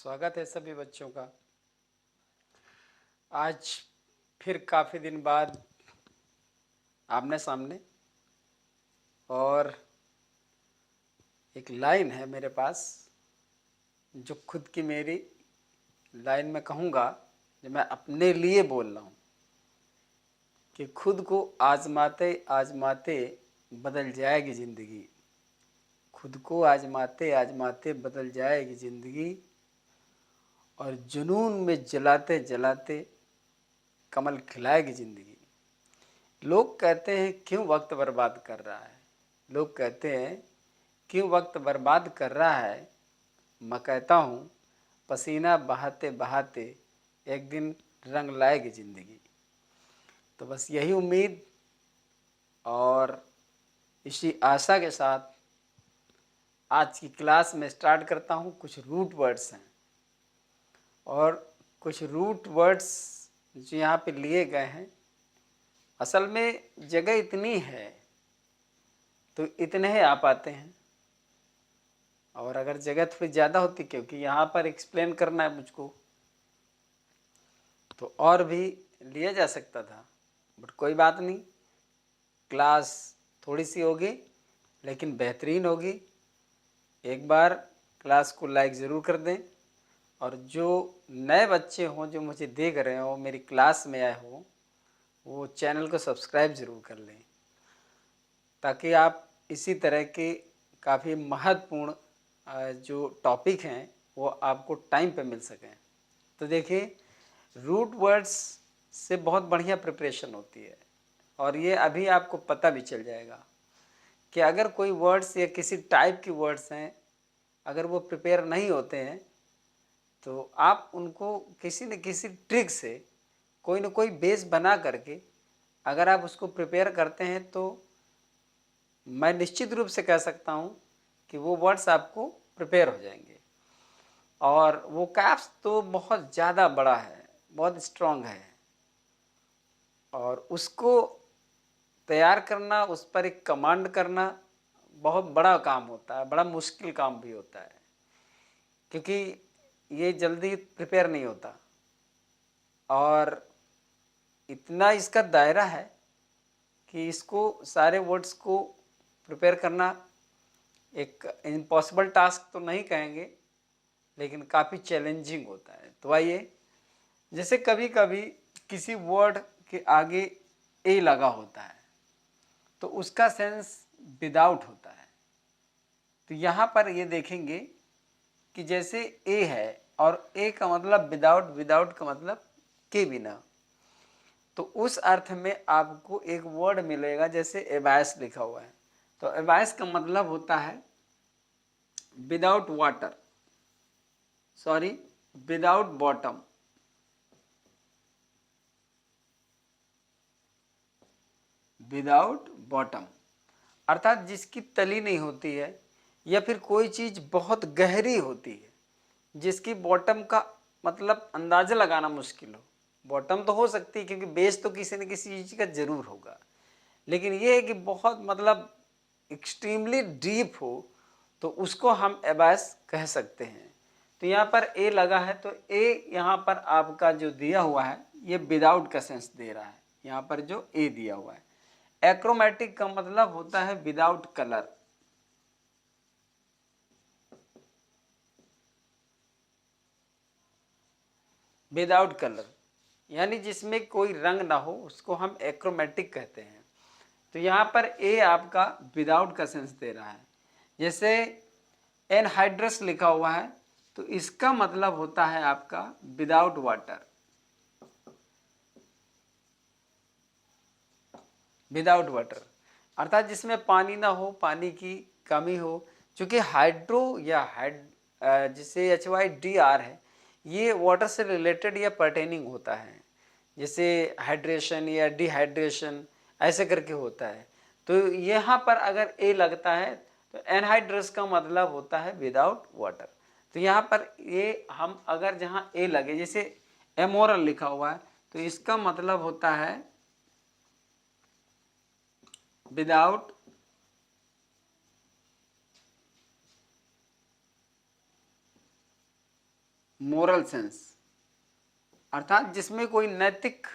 स्वागत है सभी बच्चों का। आज फिर काफ़ी दिन बाद आमने सामने, और एक लाइन है मेरे पास जो खुद की मेरी लाइन में कहूँगा, जो मैं अपने लिए बोल रहा हूँ कि खुद को आजमाते आजमाते बदल जाएगी ज़िंदगी। खुद को आजमाते आजमाते बदल जाएगी ज़िंदगी, और जुनून में जलाते जलाते कमल खिलाएगी ज़िंदगी। लोग कहते हैं क्यों वक्त बर्बाद कर रहा है, लोग कहते हैं क्यों वक्त बर्बाद कर रहा है। मैं कहता हूँ पसीना बहाते बहाते एक दिन रंग लाएगी ज़िंदगी। तो बस यही उम्मीद और इसी आशा के साथ आज की क्लास में स्टार्ट करता हूँ। कुछ रूट वर्ड्स हैं और कुछ रूट वर्ड्स जो यहाँ पे लिए गए हैं, असल में जगह इतनी है तो इतने ही आ पाते हैं, और अगर जगह थोड़ी ज़्यादा होती, क्योंकि यहाँ पर एक्सप्लेन करना है मुझको, तो और भी लिया जा सकता था। बट कोई बात नहीं, क्लास थोड़ी सी होगी लेकिन बेहतरीन होगी। एक बार क्लास को लाइक ज़रूर कर दें, और जो नए बच्चे हों जो मुझे देख रहे हो, मेरी क्लास में आए हो, वो चैनल को सब्सक्राइब ज़रूर कर लें, ताकि आप इसी तरह के काफ़ी महत्वपूर्ण जो टॉपिक हैं वो आपको टाइम पे मिल सकें। तो देखिए, रूट वर्ड्स से बहुत बढ़िया प्रिपरेशन होती है, और ये अभी आपको पता भी चल जाएगा कि अगर कोई वर्ड्स या किसी टाइप की वर्ड्स हैं, अगर वो प्रिपेयर नहीं होते हैं तो आप उनको किसी न किसी ट्रिक से कोई न कोई बेस बना करके अगर आप उसको प्रिपेयर करते हैं, तो मैं निश्चित रूप से कह सकता हूँ कि वो वर्ड्स आपको प्रिपेयर हो जाएंगे। और वो कैप्स तो बहुत ज़्यादा बड़ा है, बहुत स्ट्रॉन्ग है, और उसको तैयार करना, उस पर एक कमांड करना बहुत बड़ा काम होता है, बड़ा मुश्किल काम भी होता है, क्योंकि ये जल्दी प्रिपेयर नहीं होता। और इतना इसका दायरा है कि इसको सारे वर्ड्स को प्रिपेयर करना एक इम्पॉसिबल टास्क तो नहीं कहेंगे, लेकिन काफ़ी चैलेंजिंग होता है। तो आइए, जैसे कभी कभी किसी वर्ड के आगे ए लगा होता है तो उसका सेंस विदाउट होता है। तो यहाँ पर ये देखेंगे कि जैसे ए है, और ए का मतलब विदाउट, विदाउट का मतलब के बिना, तो उस अर्थ में आपको एक वर्ड मिलेगा, जैसे एवाइस लिखा हुआ है, तो एवाइस का मतलब होता है without water, sorry, without bottom, without bottom, अर्थात जिसकी तली नहीं होती है, या फिर कोई चीज़ बहुत गहरी होती है जिसकी बॉटम का मतलब अंदाज़ा लगाना मुश्किल हो। बॉटम तो हो सकती है क्योंकि बेस तो किसी न किसी चीज़ का ज़रूर होगा, लेकिन ये है कि बहुत मतलब एक्सट्रीमली डीप हो, तो उसको हम एबास कह सकते हैं। तो यहाँ पर ए लगा है, तो ए यहाँ पर आपका जो दिया हुआ है ये विदाउट का सेंस दे रहा है। यहाँ पर जो ए दिया हुआ है, एक्रोमेटिक का मतलब होता है विदाउट कलर, विदाउट कलर यानी जिसमें कोई रंग ना हो, उसको हम एक्रोमेटिक कहते हैं। तो यहाँ पर ए आपका विदाउट का सेंस दे रहा है। जैसे एनहाइड्रस लिखा हुआ है, तो इसका मतलब होता है आपका विदाउट वाटर, विदाउट वाटर अर्थात जिसमें पानी ना हो, पानी की कमी हो। चूँकि हाइड्रो या जिसे HYDR है, ये वाटर से रिलेटेड या पर्टेनिंग होता है, जैसे हाइड्रेशन या डिहाइड्रेशन ऐसे करके होता है। तो यहाँ पर अगर ए लगता है तो एनहाइड्रस का मतलब होता है विदाउट वाटर। तो यहाँ पर ये हम अगर जहाँ ए लगे, जैसे एमोरल लिखा हुआ है, तो इसका मतलब होता है विदाउट मोरल सेंस, अर्थात जिसमें कोई नैतिक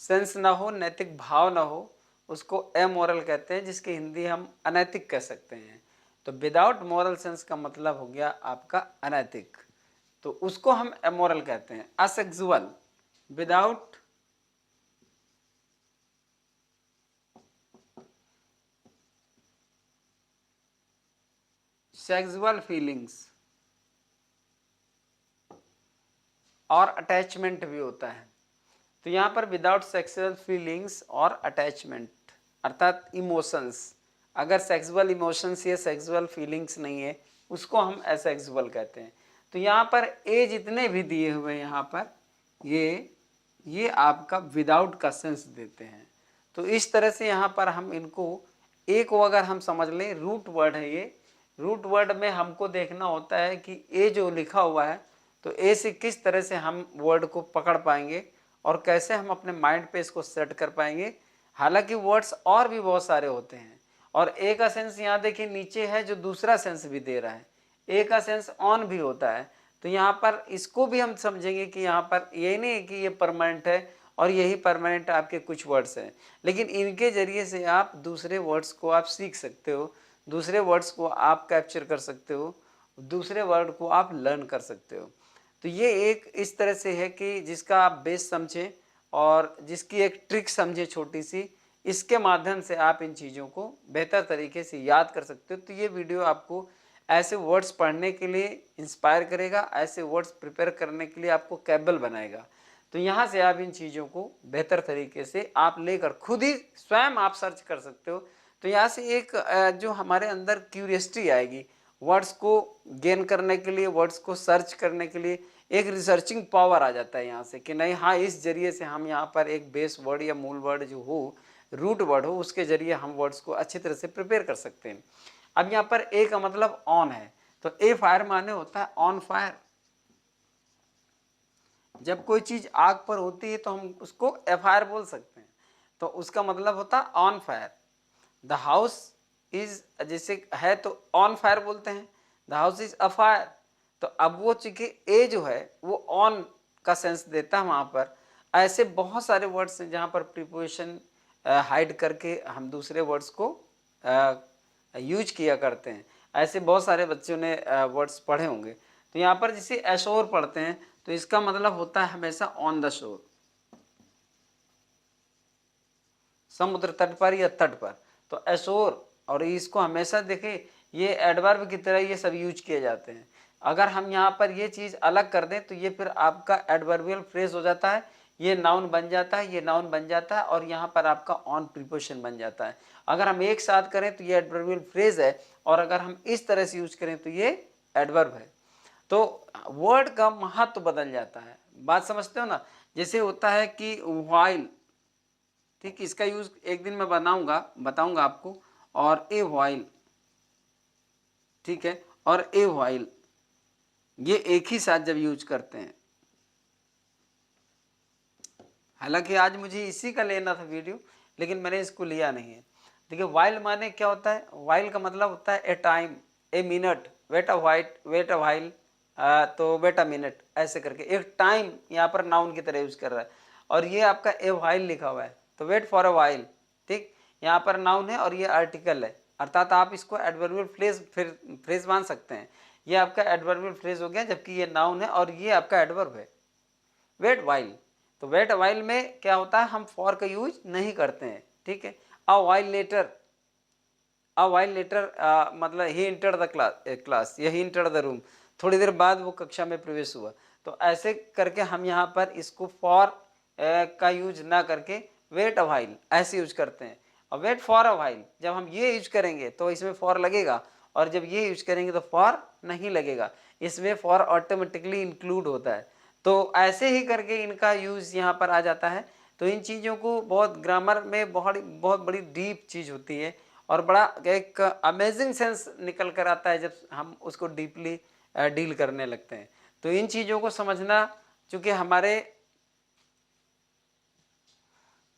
सेंस ना हो, नैतिक भाव ना हो, उसको एमोरल कहते हैं, जिसकी हिंदी हम अनैतिक कह सकते हैं। तो विदाउट मोरल सेंस का मतलब हो गया आपका अनैतिक, तो उसको हम एमोरल कहते हैं। असेक्सुअल, विदाउट सेक्सुअल फीलिंग्स और अटैचमेंट भी होता है। तो यहाँ पर विदाउट सेक्सुअल फीलिंग्स और अटैचमेंट अर्थात इमोशंस, अगर सेक्सुअल इमोशंस या सेक्सुअल फीलिंग्स नहीं है, उसको हम असेक्सुअल कहते हैं। तो यहाँ पर ए जितने भी दिए हुए हैं यहाँ पर ये आपका विदाउट का सेंस देते हैं। तो इस तरह से यहाँ पर हम इनको ए को अगर हम समझ लें, रूट वर्ड है ये, रूट वर्ड में हमको देखना होता है कि ए जो लिखा हुआ है, तो ए से किस तरह से हम वर्ड को पकड़ पाएंगे और कैसे हम अपने माइंड पे इसको सेट कर पाएंगे। हालांकि वर्ड्स और भी बहुत सारे होते हैं, और ए का सेंस यहाँ देखिए नीचे है जो दूसरा सेंस भी दे रहा है, ए का सेंस ऑन भी होता है। तो यहाँ पर इसको भी हम समझेंगे कि यहाँ पर ये नहीं है कि ये परमानेंट है और यही परमानेंट आपके कुछ वर्ड्स हैं, लेकिन इनके जरिए से आप दूसरे वर्ड्स को आप सीख सकते हो, दूसरे वर्ड्स को आप कैप्चर कर सकते हो, दूसरे वर्ड को आप लर्न कर सकते हो। तो ये एक इस तरह से है कि जिसका आप बेस समझें और जिसकी एक ट्रिक समझें छोटी सी, इसके माध्यम से आप इन चीज़ों को बेहतर तरीके से याद कर सकते हो। तो ये वीडियो आपको ऐसे वर्ड्स पढ़ने के लिए इंस्पायर करेगा, ऐसे वर्ड्स प्रिपेयर करने के लिए आपको कैपेबल बनाएगा। तो यहाँ से आप इन चीज़ों को बेहतर तरीके से आप लेकर खुद ही स्वयं आप सर्च कर सकते हो। तो यहाँ से एक जो हमारे अंदर क्यूरियसिटी आएगी वर्ड्स को गेन करने के लिए, वर्ड्स को सर्च करने के लिए, एक रिसर्चिंग पावर आ जाता है यहाँ से कि नहीं हाँ इस जरिए से हम यहाँ पर एक बेस वर्ड या मूल वर्ड जो हो, रूट वर्ड हो, उसके जरिए हम वर्ड्स को अच्छी तरह से प्रिपेयर कर सकते हैं। अब यहाँ पर ए का मतलब ऑन है, तो ए फायर माने होता है ऑन फायर। जब कोई चीज आग पर होती है तो हम उसको एफायर बोल सकते हैं, तो उसका मतलब होता है on fire. The house is, जैसे है तो ऑन फायर बोलते हैं, द हाउस इज अफायर। तो अब वो चूंकि ए जो है वो ऑन का सेंस देता है वहाँ पर। ऐसे बहुत सारे वर्ड्स हैं जहाँ पर प्रीपोजिशन हाइड करके हम दूसरे वर्ड्स को यूज किया करते हैं। ऐसे बहुत सारे बच्चों ने वर्ड्स पढ़े होंगे। तो यहाँ पर जैसे एशोर पढ़ते हैं तो इसका मतलब होता है हमेशा ऑन द शोर, समुद्र तट पर या तट पर। तो एशोर, और इसको हमेशा देखें ये एडवर्ब की तरह ये सब यूज किए जाते हैं। अगर हम यहाँ पर ये चीज़ अलग कर दें तो ये फिर आपका एडवर्बियल फ्रेज हो जाता है, ये नाउन बन जाता है, ये नाउन बन जाता है, और यहाँ पर आपका ऑन प्रीपोजिशन बन जाता है। अगर हम एक साथ करें तो ये एडवर्बियल फ्रेज है, और अगर हम इस तरह से यूज करें तो ये एडवर्ब है। तो वर्ड का महत्व बदल जाता है, बात समझते हो ना। जैसे होता है कि व्हाइल, ठीक, इसका यूज एक दिन मैं बताऊंगा आपको। और ए व्हाइल, ठीक है, और ए व्हाइल ये एक ही साथ जब यूज करते हैं। हालांकि आज मुझे इसी का लेना था वीडियो, लेकिन मैंने इसको लिया नहीं है। देखिए व्हाइल माने क्या होता है, व्हाइल का मतलब होता है a time, a minute, wait a while, तो वेट अ मिनट, ऐसे करके एक टाइम यहाँ पर नाउन की तरह यूज कर रहा है। और ये आपका ए व्हाइल लिखा हुआ है, तो वेट फॉर अ व्हाइल, ठीक, यहाँ पर नाउन है और ये आर्टिकल है, अर्थात आप इसको एडवर्बियल फ्रेज मान सकते हैं। ये आपका एडवर्बियल फ्रेज हो गया, जबकि ये नाउन है और ये आपका एडवर्ब है, वेट व्हाइल। तो वेट व्हाइल में क्या होता है, हम फॉर का यूज नहीं करते हैं, ठीक है। अ व्हाइल लेटर, मतलब ही इंटर द क्लास, या ही इंटर द रूम, थोड़ी देर बाद वो कक्षा में प्रवेश हुआ। तो ऐसे करके हम यहाँ पर इसको फॉर का यूज ना करके वेट अ व्हाइल ऐसे यूज करते हैं। और वेट फॉर अ व्हाइल जब हम ये यूज करेंगे तो इसमें फॉर लगेगा, और जब ये यूज करेंगे तो फॉर नहीं लगेगा, इसमें फॉर ऑटोमेटिकली इंक्लूड होता है। तो ऐसे ही करके इनका यूज यहाँ पर आ जाता है। तो इन चीज़ों को बहुत ग्रामर में बहुत बड़ी डीप चीज़ होती है, और बड़ा एक अमेजिंग सेंस निकल कर आता है जब हम उसको डीपली डील करने लगते हैं। तो इन चीज़ों को समझना, चूँकि हमारे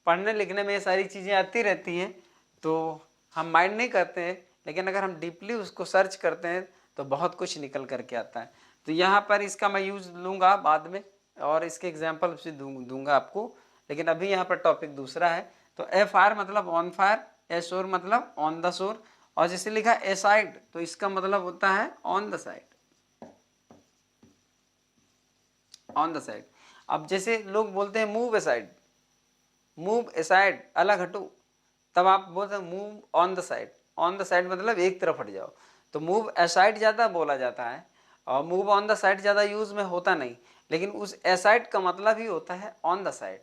पढ़ने लिखने में ये सारी चीज़ें आती रहती हैं तो हम माइंड नहीं करते हैं, लेकिन अगर हम डीपली उसको सर्च करते हैं तो बहुत कुछ निकल करके आता है। तो यहाँ पर इसका मैं यूज लूँगा बाद में और इसके एग्जाम्पल भी दूंगा आपको, लेकिन अभी यहाँ पर टॉपिक दूसरा है। तो ए फायर मतलब ऑन फायर, ए शोर मतलब ऑन द शोर, और जैसे लिखा ए साइड तो इसका मतलब होता है on the side, on the side. अब जैसे लोग बोलते हैं मूव ए साइड, मूव ए साइड, अलग हटो, तब आप बोलते हैं move on the side, on the side मतलब एक तरफ हट जाओ। तो मूव असाइड ज़्यादा बोला जाता है और मूव ऑन द साइड ज़्यादा यूज़ में होता नहीं, लेकिन उस असाइड का मतलब ही होता है ऑन द साइड।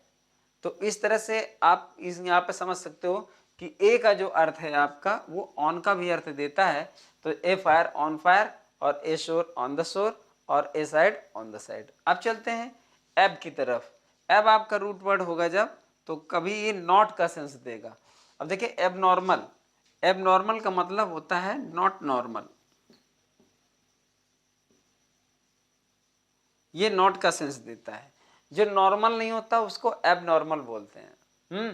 तो इस तरह से आप इस यहाँ पे समझ सकते हो कि ए का जो अर्थ है आपका वो ऑन का भी अर्थ देता है। तो ए फायर ऑन फायर, और ए शोर ऑन द शोर, और ए साइड ऑन द साइड। अब चलते हैं एब की तरफ। एब आपका रूट वर्ड होगा जब, तो कभी ये नॉट का सेंस देगा। अब देखिए एब नॉर्मल, एब नॉर्मल का मतलब होता है नॉट नॉर्मल, ये नॉट का सेंस देता है। जो नॉर्मल नहीं होता उसको एब नॉर्मल बोलते हैं।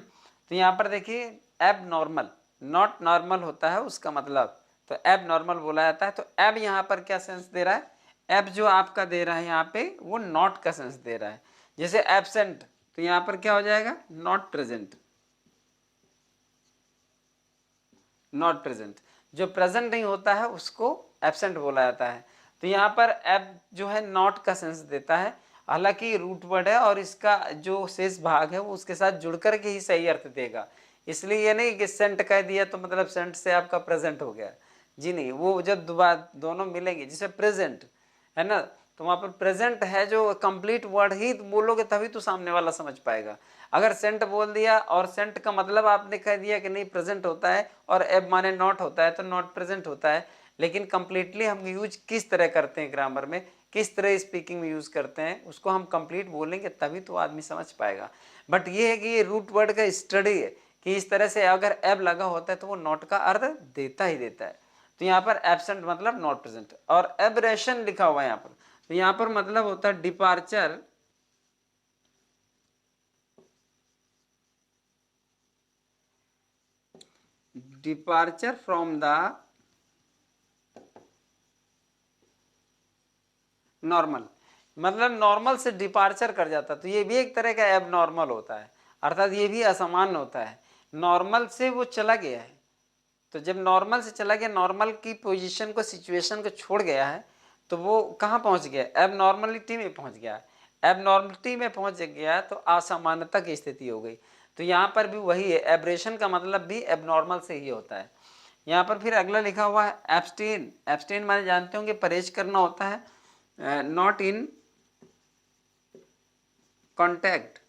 तो यहाँ पर देखिए एब नॉर्मल, नॉट नॉर्मल होता है उसका मतलब, तो एब नॉर्मल बोला जाता है। तो एब यहाँ पर क्या सेंस दे रहा है, एब जो आपका दे रहा है यहाँ पे वो नॉट का सेंस दे रहा है। जैसे एबसेंट, तो यहाँ पर क्या हो जाएगा, नॉट प्रेजेंट, नॉट प्रेजेंट। जो प्रेजेंट नहीं होता है उसको एबसेंट बोला जाता है। तो यहाँ पर एब जो है नॉट का सेंस देता है, हालांकि रूट वर्ड है और इसका जो शेष भाग है वो उसके साथ जुड़कर के ही सही अर्थ देगा। इसलिए ये नहीं कि सेंट कह दिया तो मतलब सेंट से आपका प्रेजेंट हो गया, जी नहीं। वो जब दोनों मिलेंगे, जैसे प्रेजेंट है ना, तो वहाँ पर प्रेजेंट है जो कंप्लीट वर्ड ही बोलोगे तभी तो सामने वाला समझ पाएगा। अगर सेंट बोल दिया और सेंट का मतलब आपने कह दिया कि नहीं प्रेजेंट होता है और एब माने नॉट होता है, तो नॉट प्रेजेंट होता है। लेकिन कंप्लीटली हम यूज किस तरह करते हैं ग्रामर में, किस तरह स्पीकिंग में यूज करते हैं, उसको हम कंप्लीट बोलेंगे तभी तो आदमी समझ पाएगा। बट ये है कि ये रूट वर्ड का स्टडी है कि इस तरह से अगर एब लगा होता है तो वो नॉट का अर्थ देता ही देता है। तो यहाँ पर एब्सेंट मतलब नॉट प्रेजेंट, और एब्रेशन लिखा हुआ है यहाँ पर, तो यहाँ पर मतलब होता है departure, departure from the normal, मतलब नॉर्मल से डिपार्चर कर जाता है। तो ये भी एक तरह का एब नॉर्मल होता है, अर्थात ये भी असामान्य होता है। नॉर्मल से वो चला गया है, तो जब नॉर्मल से चला गया, नॉर्मल की पोजीशन को, सिचुएशन को छोड़ गया है, तो वो कहाँ पहुँच गया, एब नॉर्मलिटी में पहुँच गया। एब नॉर्मलिटी में पहुँच गया तो असामान्यता की स्थिति हो गई। तो यहाँ पर भी वही है, एब्रेशन का मतलब भी एब नॉर्मल से ही होता है। यहाँ पर फिर अगला लिखा हुआ है एब्सटेन। एब्सटेन माने जानते होंगे परहेज करना होता है, नॉट इन कॉन्टैक्ट,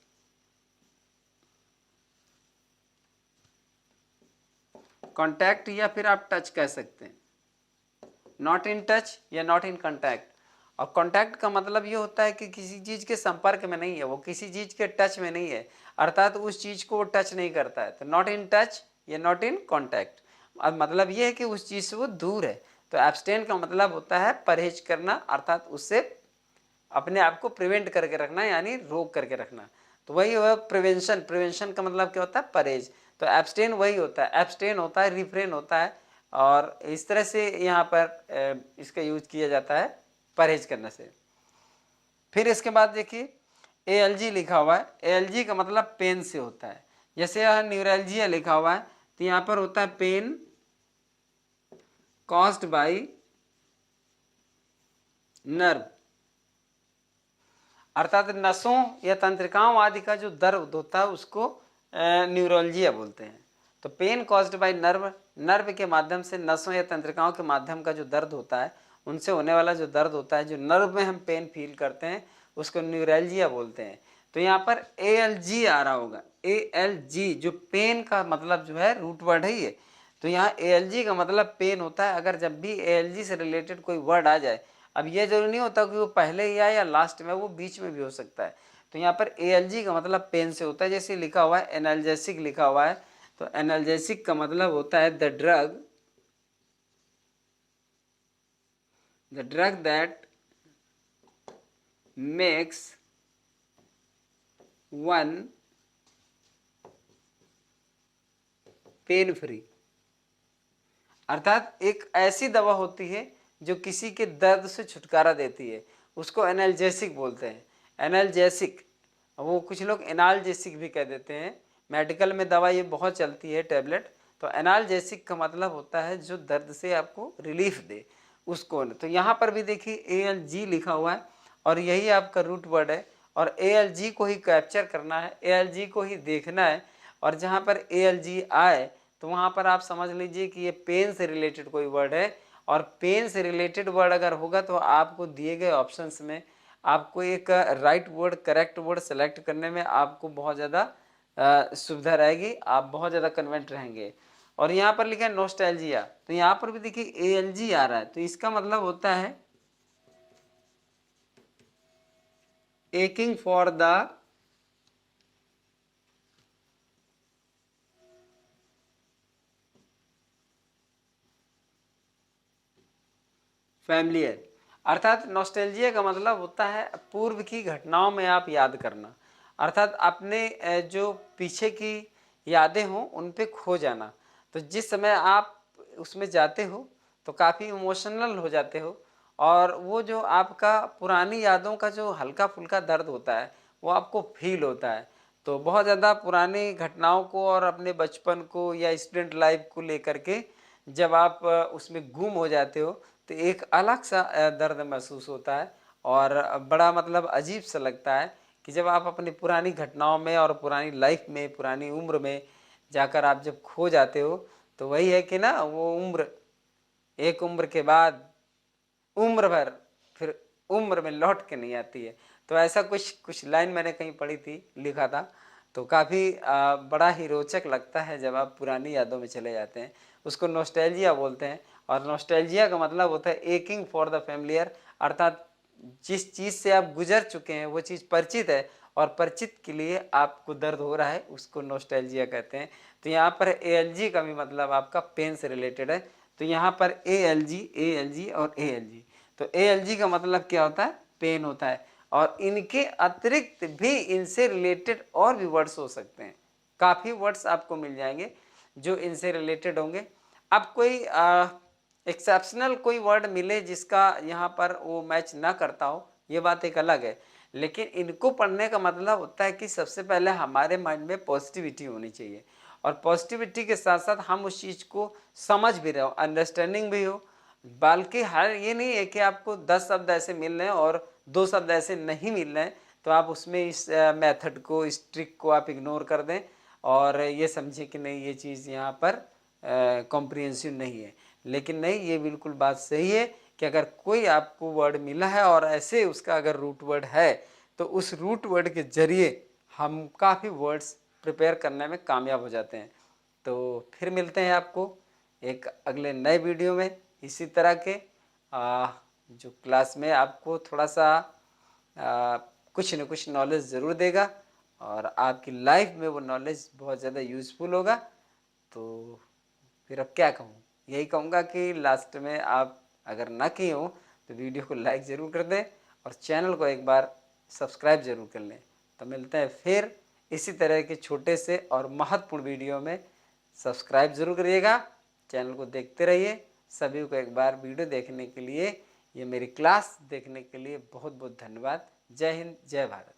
कॉन्टैक्ट या फिर आप टच कह सकते हैं, नॉट इन टच या नॉट इन कॉन्टैक्ट। और कॉन्टैक्ट का मतलब ये होता है कि किसी चीज़ के संपर्क में नहीं है, वो किसी चीज़ के टच में नहीं है, अर्थात उस चीज़ को वो टच नहीं करता है। तो नॉट इन टच या नॉट इन कॉन्टैक्ट, अब मतलब ये है कि उस चीज़ से वो दूर है। तो एब्सटेन का मतलब होता है परहेज करना, अर्थात उससे अपने आप को प्रिवेंट करके रखना, यानी रोक करके रखना। तो वही हुआ प्रिवेंशन, प्रिवेंशन का मतलब क्या होता है, परहेज। तो एब्सटेन वही होता है, एब्सटेन होता है, रिफ्रेन होता है, और इस तरह से यहाँ पर इसका यूज किया जाता है परहेज करने से। फिर इसके बाद देखिए ALG लिखा हुआ है, ALG का मतलब पेन से होता है। जैसे यहाँ न्यूरल्जिया लिखा हुआ है, तो यहाँ पर होता है पेन कॉज्ड बाई नर्व, अर्थात नसों या तंत्रिकाओं आदि का जो दर्द होता है उसको न्यूरोलजिया बोलते हैं। तो pain caused by nerve, nerve के माध्यम से, नसों या तंत्रिकाओं के माध्यम का जो दर्द होता है, उनसे होने वाला जो दर्द होता है, जो नर्व में हम पेन फील करते हैं, उसको न्यूरोलजिया बोलते हैं। तो यहाँ पर ALG आ रहा होगा, ALG जो पेन का मतलब जो है रूट वर्ड है ये। तो यहाँ ALG का मतलब पेन होता है। अगर जब भी ALG से रिलेटेड कोई वर्ड आ जाए, अब ये जरूरी नहीं होता कि वो पहले ही आए या लास्ट में, वो बीच में भी हो सकता है। तो यहाँ पर ALG का मतलब पेन से होता है। जैसे लिखा हुआ है एनाल्जेसिक लिखा हुआ है, तो एनाल्जेसिक का मतलब होता है the drug that makes one pain free, अर्थात एक ऐसी दवा होती है जो किसी के दर्द से छुटकारा देती है, उसको एनाल्जेसिक बोलते हैं। एनाल्जेसिक, वो कुछ लोग एनाल्जेसिक भी कह देते हैं। मेडिकल में दवा ये बहुत चलती है, टैबलेट। तो एनाल्जेसिक का मतलब होता है जो दर्द से आपको रिलीफ दे, उसको। तो यहाँ पर भी देखिए ALG लिखा हुआ है और यही आपका रूट वर्ड है, और ALG को ही कैप्चर करना है, ALG को ही देखना है। और जहाँ पर ALG आए तो वहाँ पर आप समझ लीजिए कि ये पेन से रिलेटेड कोई वर्ड है, और पेन से रिलेटेड वर्ड अगर होगा तो आपको दिए गए ऑप्शंस में आपको एक right word, correct word select करने में आपको बहुत ज़्यादा सुविधा रहेगी, आप बहुत ज़्यादा कन्वेंट रहेंगे। और यहाँ पर लिखा है नॉस्टैल्जिया, तो यहाँ पर भी देखिए ALG आ रहा है, तो इसका मतलब होता है एकिंग फॉर द फैमिलियर। अर्थात नॉस्टैल्जिया का मतलब होता है पूर्व की घटनाओं में आप याद करना, अर्थात अपने जो पीछे की यादें हों उन पे खो जाना। तो जिस समय आप उसमें जाते हो तो काफ़ी इमोशनल हो जाते हो, और वो जो आपका पुरानी यादों का जो हल्का फुल्का दर्द होता है वो आपको फील होता है। तो बहुत ज़्यादा पुरानी घटनाओं को और अपने बचपन को या स्टूडेंट लाइफ को लेकर के जब आप उसमें गुम हो जाते हो तो एक अलग सा दर्द महसूस होता है, और बड़ा मतलब अजीब सा लगता है कि जब आप अपनी पुरानी घटनाओं में और पुरानी लाइफ में, पुरानी उम्र में जाकर आप जब खो जाते हो, तो वही है कि ना, वो उम्र, एक उम्र के बाद उम्र भर फिर उम्र में लौट के नहीं आती है। तो ऐसा कुछ कुछ लाइन मैंने कहीं पढ़ी थी, लिखा था। तो काफ़ी बड़ा ही रोचक लगता है जब आप पुरानी यादों में चले जाते हैं, उसको नॉस्टैल्जिया बोलते हैं। और नॉस्टैल्जिया का मतलब होता है एकिंग फॉर द फैमिलियर, अर्थात जिस चीज़ से आप गुजर चुके हैं वो चीज़ परिचित है और परिचित के लिए आपको दर्द हो रहा है, उसको नॉस्टैल्जिया कहते हैं। तो यहाँ पर ALG का भी मतलब आपका पेन से रिलेटेड है। तो यहाँ पर ALG और ALG, तो ALG का मतलब क्या होता है, पेन होता है। और इनके अतिरिक्त भी इनसे रिलेटेड और भी वर्ड्स हो सकते हैं, काफ़ी वर्ड्स आपको मिल जाएंगे जो इनसे रिलेटेड होंगे। अब कोई एक्सेप्शनल कोई वर्ड मिले जिसका यहाँ पर वो मैच ना करता हो, ये बात एक अलग है। लेकिन इनको पढ़ने का मतलब होता है कि सबसे पहले हमारे माइंड में पॉजिटिविटी होनी चाहिए, और पॉजिटिविटी के साथ साथ हम उस चीज़ को समझ भी रहे हो, अंडरस्टैंडिंग भी हो। बल्कि हर ये नहीं है कि आपको 10 शब्द ऐसे मिल रहे हैं और 2 शब्द ऐसे नहीं मिल रहे हैं तो आप उसमें इस मेथड को, इस ट्रिक को आप इग्नोर कर दें और ये समझें कि नहीं ये चीज़ यहाँ पर कॉम्प्रिहेंसिव नहीं है। लेकिन नहीं, ये बिल्कुल बात सही है कि अगर कोई आपको वर्ड मिला है और ऐसे उसका अगर रूट वर्ड है तो उस रूट वर्ड के जरिए हम काफ़ी वर्ड्स प्रिपेयर करने में कामयाब हो जाते हैं। तो फिर मिलते हैं आपको एक अगले नए वीडियो में इसी तरह के जो क्लास में आपको थोड़ा सा कुछ न कुछ नॉलेज ज़रूर देगा और आपकी लाइफ में वो नॉलेज बहुत ज़्यादा यूज़फुल होगा। तो फिर अब क्या कहूँ, यही कहूँगा कि लास्ट में आप अगर ना किए हो तो वीडियो को लाइक ज़रूर कर दें और चैनल को एक बार सब्सक्राइब ज़रूर कर लें। तो मिलते हैं फिर इसी तरह के छोटे से और महत्वपूर्ण वीडियो में। सब्सक्राइब ज़रूर करिएगा, चैनल को देखते रहिए। सभी को एक बार वीडियो देखने के लिए, ये मेरी क्लास देखने के लिए बहुत बहुत धन्यवाद। जय हिंद, जय भारत।